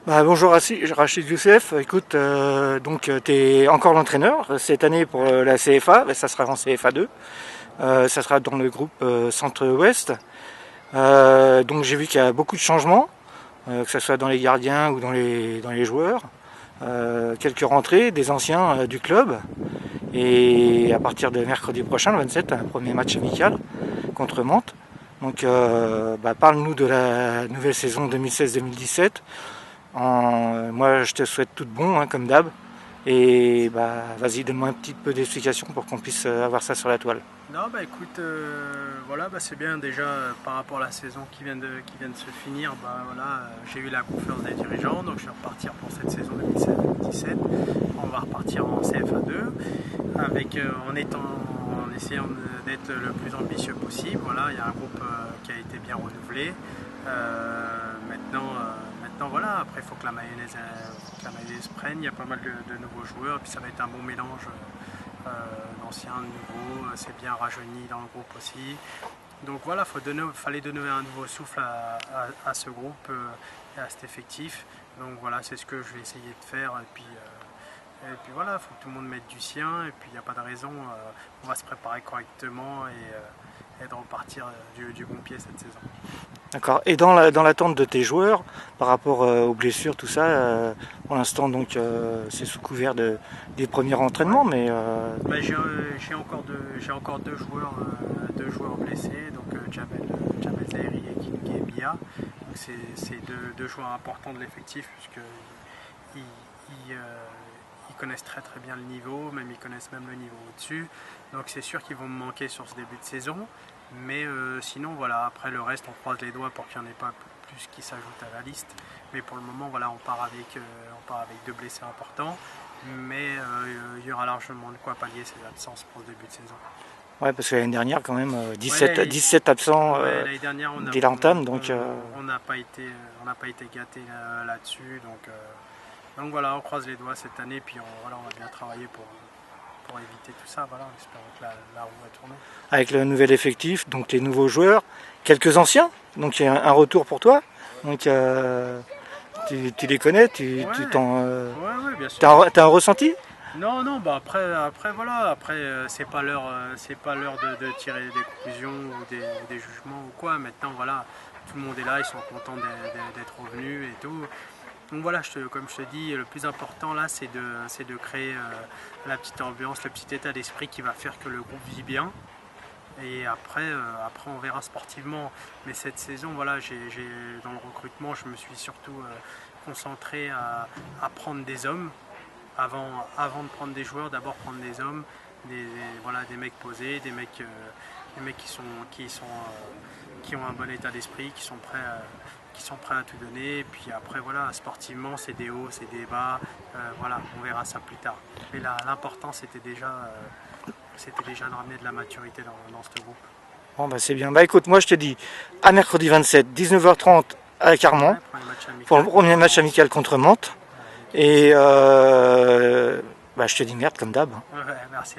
Bonjour Rachid Youssef, écoute, tu es encore l'entraîneur cette année pour la CFA, ça sera en CFA 2, ça sera dans le groupe Centre-Ouest. Donc j'ai vu qu'il y a beaucoup de changements, que ce soit dans les gardiens ou dans les joueurs, quelques rentrées des anciens du club, et à partir de mercredi prochain, le 27, un premier match amical contre Mantes. Donc parle-nous de la nouvelle saison 2016-2017. Moi, je te souhaite tout de bon, hein, comme d'hab. Et vas-y, donne-moi un petit peu d'explication pour qu'on puisse avoir ça sur la toile. Non, écoute, voilà, c'est bien déjà par rapport à la saison qui vient de se finir. J'ai eu la confiance des dirigeants, donc je vais repartir pour cette saison 2017. On va repartir en CFA2 en essayant d'être le plus ambitieux possible. Voilà, il y a un groupe qui a été bien renouvelé. Maintenant, voilà, après il faut que la mayonnaise prenne. Il y a pas mal de nouveaux joueurs, puis ça va être un bon mélange. D'anciens, de nouveaux, c'est bien rajeuni dans le groupe aussi. Donc voilà, fallait donner un nouveau souffle à ce groupe et à cet effectif. Donc voilà, c'est ce que je vais essayer de faire. Et puis voilà, il faut que tout le monde mette du sien. Et puis il n'y a pas de raison, on va se préparer correctement et de repartir du bon pied cette saison. D'accord. Et dans l'attente de tes joueurs, par rapport aux blessures, tout ça, pour l'instant donc c'est sous couvert des premiers entraînements, mais j'ai encore deux joueurs blessés, donc Jamel Zahiri et King Bia. Donc c'est deux joueurs importants de l'effectif puisqu'ils connaissent très bien le niveau, ils connaissent même le niveau au-dessus. Donc c'est sûr qu'ils vont me manquer sur ce début de saison. Mais sinon voilà, après le reste on croise les doigts pour qu'il n'y en ait pas plus qui s'ajoutent à la liste. Mais pour le moment voilà, on part avec deux blessés importants. Mais il y aura largement de quoi pallier ces absences pour ce début de saison. Ouais, parce que l'année dernière quand même 17 absents dès l'entame, donc on n'a pas été gâtés là-dessus. Donc voilà, on croise les doigts cette année, puis on va bien travailler pour éviter tout ça, voilà, en espérant que la roue va tourner. Avec le nouvel effectif, donc les nouveaux joueurs, quelques anciens, donc il y a un retour pour toi. Donc tu les connais, bien sûr. T'as un ressenti? Non, après voilà, c'est pas l'heure de tirer des conclusions ou des jugements ou quoi. Maintenant voilà, tout le monde est là, ils sont contents d'être revenus et tout. Donc voilà, comme je te dis, le plus important là, c'est de créer la petite ambiance, le petit état d'esprit qui va faire que le groupe vit bien. Et après on verra sportivement. Mais cette saison, voilà, dans le recrutement, je me suis surtout concentré à prendre des hommes. Avant de prendre des joueurs, d'abord prendre des hommes, des mecs posés, des mecs qui ont un bon état d'esprit, qui sont prêts à tout donner. Et puis après voilà, sportivement c'est des hauts, c'est des bas, voilà, on verra ça plus tard. Mais là, l'important c'était déjà de ramener de la maturité dans ce groupe. Bon c'est bien. Écoute, moi je te dis à mercredi 27, 19h30 à Carmont, pour le premier match amical contre Mantes. Et je te dis merde comme d'hab. Ouais, merci.